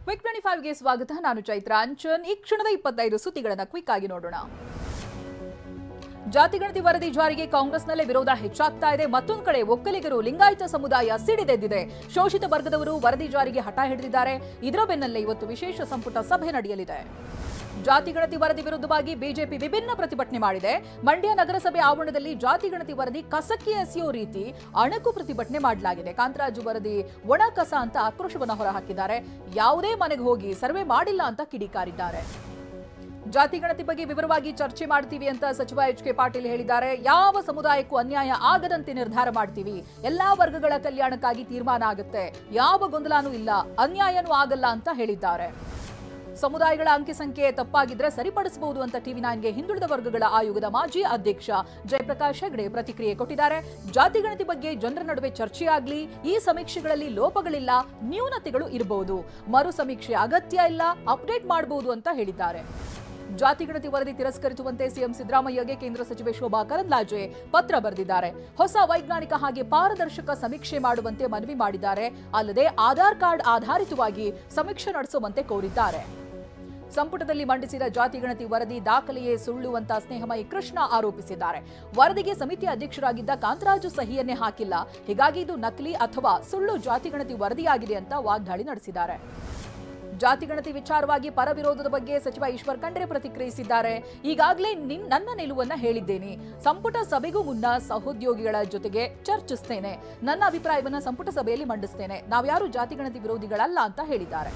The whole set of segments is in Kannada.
ಕ್ವಿಕ್ 25ಗೆ ಸ್ವಾಗತ. ನಾನು ಚೈತ್ರ ಅಂಚನ್. ಈ ಕ್ಷಣದ 25 ಸುದ್ದಿಗಳನ್ನು ಕ್ವಿಕ್ ಆಗಿ ನೋಡೋಣ. ಜಾತಿಗಣತಿ ವರದಿ ಜಾರಿಗೆ ಕಾಂಗ್ರೆಸ್ನಲ್ಲೇ ವಿರೋಧ ಹೆಚ್ಚಾಗ್ತಾ ಇದೆ. ಮತ್ತೊಂದು ಕಡೆ ಒಕ್ಕಲಿಗರು, ಲಿಂಗಾಯತ ಸಮುದಾಯ ಸಿಡಿದೆದ್ದಿದೆ. ಶೋಷಿತ ವರ್ಗದವರು ವರದಿ ಜಾರಿಗೆ ಹಠ ಹಿಡಿದಿದ್ದಾರೆ. ಇದರ ಬೆನ್ನಲ್ಲೇ ಇವತ್ತು ವಿಶೇಷ ಸಂಪುಟ ಸಭೆ ನಡೆಯಲಿದೆ. ಜಾತಿಗಣತಿ ವರದಿ ವಿರುದ್ಧವಾಗಿ ಬಿಜೆಪಿ ವಿಭಿನ್ನ ಪ್ರತಿಭಟನೆ ಮಾಡಿದೆ. ಮಂಡ್ಯ ನಗರಸಭೆ ಆವರಣದಲ್ಲಿ ಜಾತಿಗಣತಿ ವರದಿ ಕಸಕ್ಕೆ ಎಸೆಯೋ ರೀತಿ ಅಣಕು ಪ್ರತಿಭಟನೆ ಮಾಡಲಾಗಿದೆ. ಕಾಂತರಾಜು ವರದಿ ಒಣ ಕಸ ಅಂತ ಆಕ್ರೋಶವನ್ನು ಹೊರಹಾಕಿದ್ದಾರೆ. ಯಾವುದೇ ಮನೆಗೆ ಹೋಗಿ ಸರ್ವೆ ಮಾಡಿಲ್ಲ ಅಂತ ಕಿಡಿಕಾರಿದ್ದಾರೆ. ಜಾತಿಗಣತಿ ಬಗ್ಗೆ ವಿವರವಾಗಿ ಚರ್ಚೆ ಮಾಡ್ತೀವಿ ಅಂತ ಸಚಿವ ಎಚ್.ಕೆ. ಪಾಟೀಲ್ ಹೇಳಿದ್ದಾರೆ. ಯಾವ ಸಮುದಾಯಕ್ಕೂ ಅನ್ಯಾಯ ಆಗದಂತೆ ನಿರ್ಧಾರ ಮಾಡ್ತೀವಿ. ಎಲ್ಲಾ ವರ್ಗಗಳ ಕಲ್ಯಾಣಕ್ಕಾಗಿ ತೀರ್ಮಾನ ಆಗುತ್ತೆ. ಯಾವ ಗೊಂದಲನೂ ಇಲ್ಲ, ಅನ್ಯಾಯನೂ ಆಗಲ್ಲ ಅಂತ ಹೇಳಿದ್ದಾರೆ. ಸಮುದಾಯಗಳ ಅಂಕಿ ಸಂಖ್ಯೆ ತಪ್ಪಾಗಿದ್ರೆ ಸರಿಪಡಿಸಬಹುದು ಅಂತ ಟಿವಿ9ಗೆ ಹಿಂದುಳಿದ ವರ್ಗಗಳ ಆಯೋಗದ ಮಾಜಿ ಅಧ್ಯಕ್ಷ ಜಯಪ್ರಕಾಶ್ ಹೆಗಡೆ ಪ್ರತಿಕ್ರಿಯೆ ಕೊಟ್ಟಿದ್ದಾರೆ. ಜಾತಿಗಣತಿ ಬಗ್ಗೆ ಜನರ ನಡುವೆ ಚರ್ಚೆಯಾಗ್ಲಿ, ಈ ಸಮೀಕ್ಷೆಗಳಲ್ಲಿ ಲೋಪಗಳಿಲ್ಲ, ನ್ಯೂನತೆಗಳು ಇರಬಹುದು, ಮರು ಸಮೀಕ್ಷೆ ಅಗತ್ಯ ಇಲ್ಲ, ಅಪ್ಡೇಟ್ ಮಾಡಬಹುದು ಅಂತ ಹೇಳಿದ್ದಾರೆ. ಜಾತಿಗಣತಿ ವರದಿ ತಿರಸ್ಕರಿಸುವಂತೆ ಸಿಎಂ ಸಿದ್ದರಾಮಯ್ಯಗೆ ಕೇಂದ್ರ ಸಚಿವೆ ಶೋಭಾ ಕರಂದ್ಲಾಜೆ ಪತ್ರ ಬರೆದಿದ್ದಾರೆ. ಹೊಸ ವೈಜ್ಞಾನಿಕ ಹಾಗೆ ಪಾರದರ್ಶಕ ಸಮೀಕ್ಷೆ ಮಾಡುವಂತೆ ಮನವಿ ಮಾಡಿದ್ದಾರೆ. ಅಲ್ಲದೆ ಆಧಾರ್ ಕಾರ್ಡ್ ಆಧಾರಿತವಾಗಿ ಸಮೀಕ್ಷೆ ನಡೆಸುವಂತೆ ಕೋರಿದ್ದಾರೆ. ಸಂಪುಟದಲ್ಲಿ ಮಂಡಿಸಿದ ಜಾತಿಗಣತಿ ವರದಿ ದಾಖಲೆಯೇ ಸುಳ್ಳು ಅಂತ ಸ್ನೇಹಮಯಿ ಕೃಷ್ಣ ಆರೋಪಿಸಿದ್ದಾರೆ. ವರದಿಗೆ ಸಮಿತಿ ಅಧ್ಯಕ್ಷರಾಗಿದ್ದ ಕಾಂತರಾಜು ಸಹಿಯನ್ನೇ ಹಾಕಿಲ್ಲ, ಹೀಗಾಗಿ ಇದು ನಕಲಿ ಅಥವಾ ಸುಳ್ಳು ಜಾತಿಗಣತಿ ವರದಿಯಾಗಿದೆ ಅಂತ ವಾಗ್ದಾಳಿ ನಡೆಸಿದ್ದಾರೆ. ಜಾತಿಗಣತಿ ವಿಚಾರವಾಗಿ ಪರ ವಿರೋಧದ ಬಗ್ಗೆ ಸಚಿವ ಈಶ್ವರ್ ಖಂಡ್ರೆ ಪ್ರತಿಕ್ರಿಯಿಸಿದ್ದಾರೆ. ಈಗಾಗಲೇ ನನ್ನ ನಿಲುವನ್ನ ಹೇಳಿದ್ದೇನೆ. ಸಂಪುಟ ಸಭೆಗೂ ಮುನ್ನ ಸಹೋದ್ಯೋಗಿಗಳ ಜೊತೆಗೆ ಚರ್ಚಿಸ್ತೇನೆ. ನನ್ನ ಅಭಿಪ್ರಾಯವನ್ನ ಸಂಪುಟ ಸಭೆಯಲ್ಲಿ ಮಂಡಿಸ್ತೇನೆ. ನಾವ್ಯಾರು ಜಾತಿಗಣತಿ ವಿರೋಧಿಗಳಲ್ಲ ಅಂತ ಹೇಳಿದ್ದಾರೆ.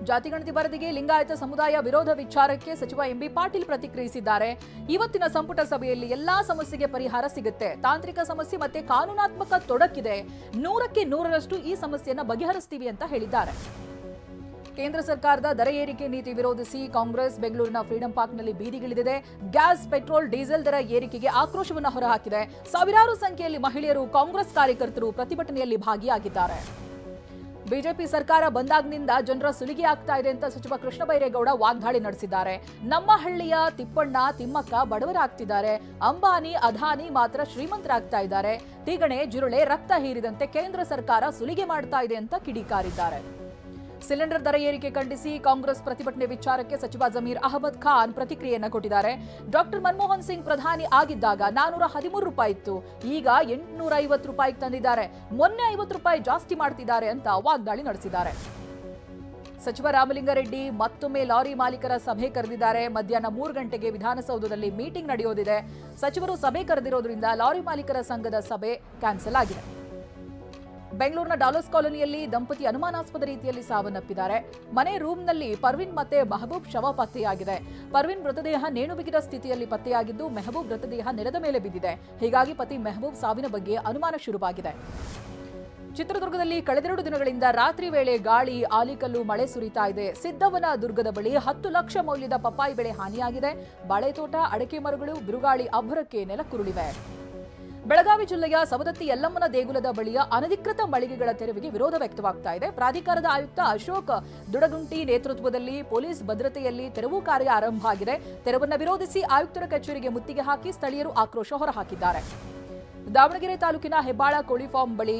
ಜಾತಿಗಣತಿ ವರದಿಗೆ ಲಿಂಗಾಯತ ಸಮುದಾಯ ವಿರೋಧ ವಿಚಾರಕ್ಕೆ ಸಚಿವ ಎಂಬಿ ಪಾಟೀಲ್ ಪ್ರತಿಕ್ರಿಯಿಸಿದ್ದಾರೆ. ಇವತ್ತಿನ ಸಂಪುಟ ಸಭೆಯಲ್ಲಿ ಎಲ್ಲಾ ಸಮಸ್ಯೆಗೆ ಪರಿಹಾರ ಸಿಗುತ್ತೆ. ತಾಂತ್ರಿಕ ಸಮಸ್ಯೆ ಮತ್ತೆ ಕಾನೂನಾತ್ಮಕ ತೊಡಕಿದೆ. 100ಕ್ಕೆ 100ರಷ್ಟು ಈ ಸಮಸ್ಯೆಯನ್ನ ಬಗೆಹರಿಸ್ತೀವಿ ಅಂತ ಹೇಳಿದ್ದಾರೆ. ಕೇಂದ್ರ ಸರ್ಕಾರದ ದರ ಏರಿಕೆ ನೀತಿ ವಿರೋಧಿಸಿ ಕಾಂಗ್ರೆಸ್ ಬೆಂಗಳೂರಿನ ಫ್ರೀಡಂ ಪಾರ್ಕ್ನಲ್ಲಿ ಬೀದಿಗಿಳಿದಿದೆ. ಗ್ಯಾಸ್, ಪೆಟ್ರೋಲ್, ಡೀಸೆಲ್ ದರ ಏರಿಕೆಗೆ ಆಕ್ರೋಶವನ್ನು ಹೊರಹಾಕಿದೆ. ಸಾವಿರಾರು ಸಂಖ್ಯೆಯಲ್ಲಿ ಮಹಿಳೆಯರು, ಕಾಂಗ್ರೆಸ್ ಕಾರ್ಯಕರ್ತರು ಪ್ರತಿಭಟನೆಯಲ್ಲಿ ಭಾಗಿಯಾಗಿದ್ದಾರೆ. ಬಿಜೆಪಿ ಸರ್ಕಾರ ಬಂದಾಗಿನಿಂದ ಜನರ ಸುಲಿಗೆ ಆಗ್ತಾ ಇದೆ ಅಂತ ಸಚಿವ ಕೃಷ್ಣ ಬೈರೇಗೌಡ ವಾಗ್ದಾಳಿ ನಡೆಸಿದ್ದಾರೆ. ನಮ್ಮ ಹಳ್ಳಿಯ ತಿಪ್ಪಣ್ಣ, ತಿಮ್ಮಕ್ಕ ಬಡವರಾಗ್ತಿದ್ದಾರೆ. ಅಂಬಾನಿ, ಅದಾನಿ ಮಾತ್ರ ಶ್ರೀಮಂತರಾಗ್ತಾ ಇದ್ದಾರೆ. ತಿಗಣೆ, ಜಿರುಳೆ ರಕ್ತ ಹೀರಿದಂತೆ ಕೇಂದ್ರ ಸರ್ಕಾರ ಸುಲಿಗೆ ಮಾಡ್ತಾ ಇದೆ ಅಂತ ಕಿಡಿಕಾರಿದ್ದಾರೆ. ಸಿಲಿಂಡರ್ ದರ ಏರಿಕೆ ಖಂಡಿಸಿ ಕಾಂಗ್ರೆಸ್ ಪ್ರತಿಭಟನೆ ವಿಚಾರಕ್ಕೆ ಸಚಿವ ಜಮೀರ್ ಅಹಮದ್ ಖಾನ್ ಪ್ರತಿಕ್ರಿಯೆಯನ್ನು ಕೊಟ್ಟಿದ್ದಾರೆ. ಡಾಕ್ಟರ್ ಮನಮೋಹನ್ ಸಿಂಗ್ ಪ್ರಧಾನಿ ಆಗಿದ್ದಾಗ 413 ರೂಪಾಯಿ ಇತ್ತು, ಈಗ 850 ರೂಪಾಯಿಗೆ ತಂದಿದ್ದಾರೆ. ಮೊನ್ನೆ 50 ರೂಪಾಯಿ ಜಾಸ್ತಿ ಮಾಡ್ತಿದ್ದಾರೆ ಅಂತ ವಾಗ್ದಾಳಿ ನಡೆಸಿದ್ದಾರೆ. ಸಚಿವ ರಾಮಲಿಂಗಾರೆಡ್ಡಿ ಮತ್ತೊಮ್ಮೆ ಲಾರಿ ಮಾಲೀಕರ ಸಭೆ ಕರೆದಿದ್ದಾರೆ. ಮಧ್ಯಾಹ್ನ 3 ಗಂಟೆಗೆ ವಿಧಾನಸೌಧದಲ್ಲಿ ಮೀಟಿಂಗ್ ನಡೆಯೋದಿದೆ. ಸಚಿವರು ಸಭೆ ಕರೆದಿರೋದ್ರಿಂದ ಲಾರಿ ಮಾಲೀಕರ ಸಂಘದ ಸಭೆ ಕ್ಯಾನ್ಸಲ್ ಆಗಿದೆ. ಬೆಂಗಳೂರಿನ ಡಾಲರ್ಸ್ ಕಾಲೋನಿಯಲ್ಲಿ ದಂಪತಿ ಅನುಮಾನಾಸ್ಪದ ರೀತಿಯಲ್ಲಿ ಸಾವನ್ನಪ್ಪಿದ್ದಾರೆ. ಮನೆ ರೂಮ್ನಲ್ಲಿ ಪರ್ವಿನ್ ಮತ್ತೆ ಮೆಹಬೂಬ್ ಶವ ಪತ್ತೆಯಾಗಿದೆ. ಪರ್ವಿನ್ ಮೃತದೇಹ ನೇಣು ಬಿಗಿದ ಸ್ಥಿತಿಯಲ್ಲಿ ಪತ್ತೆಯಾಗಿದ್ದು, ಮೆಹಬೂಬ್ ಮೃತದೇಹ ನೆಲದ ಮೇಲೆ ಬಿದ್ದಿದೆ. ಹೀಗಾಗಿ ಪತಿ ಮೆಹಬೂಬ್ ಸಾವಿನ ಬಗ್ಗೆ ಅನುಮಾನ ಶುರುವಾಗಿದೆ. ಚಿತ್ರದುರ್ಗದಲ್ಲಿ ಕಳೆದೆರಡು ದಿನಗಳಿಂದ ರಾತ್ರಿ ವೇಳೆ ಗಾಳಿ, ಆಲಿಕಲ್ಲು, ಮಳೆ ಸುರಿತಾ ಇದೆ. ಸಿದ್ದವನ ದುರ್ಗದ ಬಳಿ 10 ಲಕ್ಷ ಮೌಲ್ಯದ ಪಪ್ಪಾಯಿ ಬೆಳೆ ಹಾನಿಯಾಗಿದೆ. ಬಾಳೆತೋಟ, ಅಡಕೆ ಮರಗಳು ಬಿರುಗಾಳಿ ಅಬ್ಬರಕ್ಕೆ ನೆಲಕ್ಕುರುಳಿವೆ. ಬೆಳಗಾವಿ ಜಿಲ್ಲೆಯ ಸವದತ್ತಿ ಯಲ್ಲಮ್ಮನ ದೇಗುಲದ ಬಳಿಯ ಅನಧಿಕೃತ ಮಳಿಗೆಗಳ ತೆರವಿಗೆ ವಿರೋಧ ವ್ಯಕ್ತವಾಗ್ತಾ ಇದೆ. ಪ್ರಾಧಿಕಾರದ ಆಯುಕ್ತ ಅಶೋಕ್ ದುಡಗುಂಟಿ ನೇತೃತ್ವದಲ್ಲಿ ಪೊಲೀಸ್ ಭದ್ರತೆಯಲ್ಲಿ ತೆರವು ಕಾರ್ಯ ಆರಂಭ ಆಗಿದೆ. ತೆರವನ್ನು ವಿರೋಧಿಸಿ ಆಯುಕ್ತರ ಕಚೇರಿಗೆ ಮುತ್ತಿಗೆ ಹಾಕಿ ಸ್ಥಳೀಯರು ಆಕ್ರೋಶ ಹೊರಹಾಕಿದ್ದಾರೆ. ದಾವಣಗೆರೆ ತಾಲೂಕಿನ ಹೆಬ್ಬಾಳ ಕೋಳಿ ಫಾರ್ಮ್ ಬಳಿ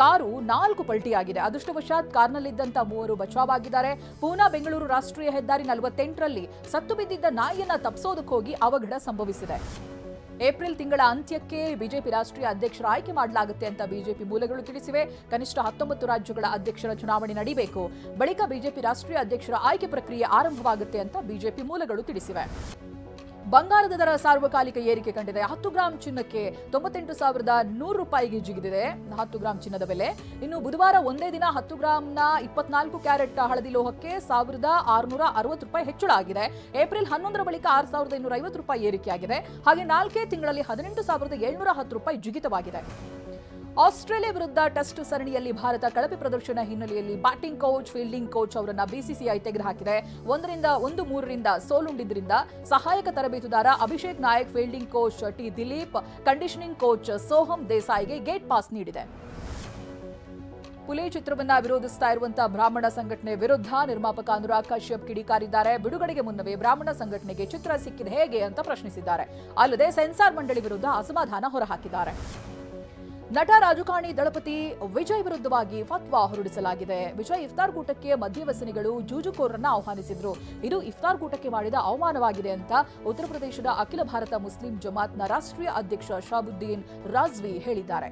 ಕಾರು 4 ಪಲ್ಟಿಯಾಗಿದೆ. ಅದೃಷ್ಟವಶಾತ್ ಕಾರ್ನಲ್ಲಿದ್ದಂತ 3 ಬಚಾವಾಗಿದ್ದಾರೆ. ಪೂನಾ ಬೆಂಗಳೂರು ರಾಷ್ಟ್ರೀಯ ಹೆದ್ದಾರಿ 48ರಲ್ಲಿ ಸತ್ತು ಬಿದ್ದಿದ್ದ ನಾಯಿಯನ್ನ ತಪ್ಪಿಸೋದಕ್ಕೆ ಹೋಗಿ ಅವಘಡ ಸಂಭವಿಸಿದೆ. ಏಪ್ರಿಲ್ ತಿಂಗಳ ಅಂತ್ಯಕ್ಕೆ ಬಿಜೆಪಿ ರಾಷ್ಟ್ರೀಯ ಅಧ್ಯಕ್ಷರ ಆಯ್ಕೆ ಮಾಡಲಾಗುತ್ತೆ ಅಂತ ಬಿಜೆಪಿ ಮೂಲಗಳು ತಿಳಿಸಿವೆ. ಕನಿಷ್ಠ 19 ರಾಜ್ಯಗಳ ಅಧ್ಯಕ್ಷರ ಚುನಾವಣೆ ನಡೆಯಬೇಕು. ಬಳಿಕ ಬಿಜೆಪಿ ರಾಷ್ಟ್ರೀಯ ಅಧ್ಯಕ್ಷರ ಆಯ್ಕೆ ಪ್ರಕ್ರಿಯೆ ಆರಂಭವಾಗುತ್ತೆ ಅಂತ ಬಿಜೆಪಿ ಮೂಲಗಳು ತಿಳಿಸಿವೆ. ಬಂಗಾರದ ದರ ಸಾರ್ವಕಾಲಿಕ ಏರಿಕೆ ಕಂಡಿದೆ. 10 ಗ್ರಾಂ ಚಿನ್ನಕ್ಕೆ 98,100 ರೂಪಾಯಿಗೆ ಜಿಗಿದಿದೆ 10 ಗ್ರಾಂ ಚಿನ್ನದ ಬೆಲೆ. ಇನ್ನು ಬುಧವಾರ ಒಂದೇ ದಿನ 10 ಗ್ರಾಂನ 24 ಕ್ಯಾರೆಟ್ ಹಳದಿ ಲೋಹಕ್ಕೆ 1,660 ರೂಪಾಯಿ ಹೆಚ್ಚಳ ಆಗಿದೆ. ಏಪ್ರಿಲ್ 11ರ ಬಳಿಕ 6,250 ರೂಪಾಯಿ ಏರಿಕೆಯಾಗಿದೆ. ಹಾಗೆ 4 ತಿಂಗಳಲ್ಲಿ 18,710 ರೂಪಾಯಿ ಜಿಗಿತವಾಗಿದೆ. ಆಸ್ಟ್ರೇಲಿಯಾ ವಿರುದ್ಧ ಟೆಸ್ಟ್ ಸರಣಿಯಲ್ಲಿ ಭಾರತ ಕಳಪೆ ಪ್ರದರ್ಶನ ಹಿನ್ನೆಲೆಯಲ್ಲಿ ಬ್ಯಾಟಿಂಗ್ ಕೋಚ್, ಫೀಲ್ಡಿಂಗ್ ಕೋಚ್ ಅವರನ್ನ ಬಿಸಿಸಿಐ ತೆಗೆದುಹಾಕಿದೆ. 1-3ರಿಂದ ಸೋಲುಂಡಿದ್ರಿಂದ ಸಹಾಯಕ ತರಬೇತುದಾರ Abhishek Nayak, fielding coach T Dilip, conditioning coach Soham ದೇಸಾಯಿಗೆ ಗೇಟ್ ಪಾಸ್ ನೀಡಿದೆ. ಪುಲಿ ಚಿತ್ರವನ್ನ ವಿರೋಧಿಸ್ತಾ ಇರುವಂತಹ ಬ್ರಾಹ್ಮಣ ಸಂಘಟನೆ ವಿರುದ್ಧ ನಿರ್ಮಾಪಕ ಅನುರಾಗ್ ಕಶ್ಯಪ್ ಕಿಡಿಕಾರಿದ್ದಾರೆ. ಬಿಡುಗಡೆಗೆ ಮುನ್ನವೇ ಬ್ರಾಹ್ಮಣ ಸಂಘಟನೆಗೆ ಚಿತ್ರ ಸಿಕ್ಕಿದೆ ಹೇಗೆ ಅಂತ ಪ್ರಶ್ನಿಸಿದ್ದಾರೆ. ಅಲ್ಲದೆ ಸೆನ್ಸಾರ್ ಮಂಡಳಿ ವಿರುದ್ಧ ಅಸಮಾಧಾನ ಹೊರಹಾಕಿದ್ದಾರೆ. ನಟ ರಾಜಕಾರಣಿ ದಳಪತಿ ವಿಜಯ್ ವಿರುದ್ಧವಾಗಿ ಫತ್ವಾ ಹೊರಡಿಸಲಾಗಿದೆ. ವಿಜಯ್ ಇಫ್ತಾರ್ ಕೂಟಕ್ಕೆ ಮದ್ಯವ್ಯಸನಿಗಳು ಜೂಜುಕೋರರನ್ನ ಆಹ್ವಾನಿಸಿದ್ರು. ಇದು ಇಫ್ತಾರ್ ಕೂಟಕ್ಕೆ ಮಾಡಿದ ಅವಮಾನವಾಗಿದೆ ಅಂತ ಉತ್ತರ ಪ್ರದೇಶದ ಅಖಿಲ ಭಾರತ ಮುಸ್ಲಿಂ ಜಮಾತ್ನ ರಾಷ್ಟ್ರೀಯ ಅಧ್ಯಕ್ಷ ಶಾಬುದ್ದೀನ್ ರಾಜ್ವಿ ಹೇಳಿದ್ದಾರೆ.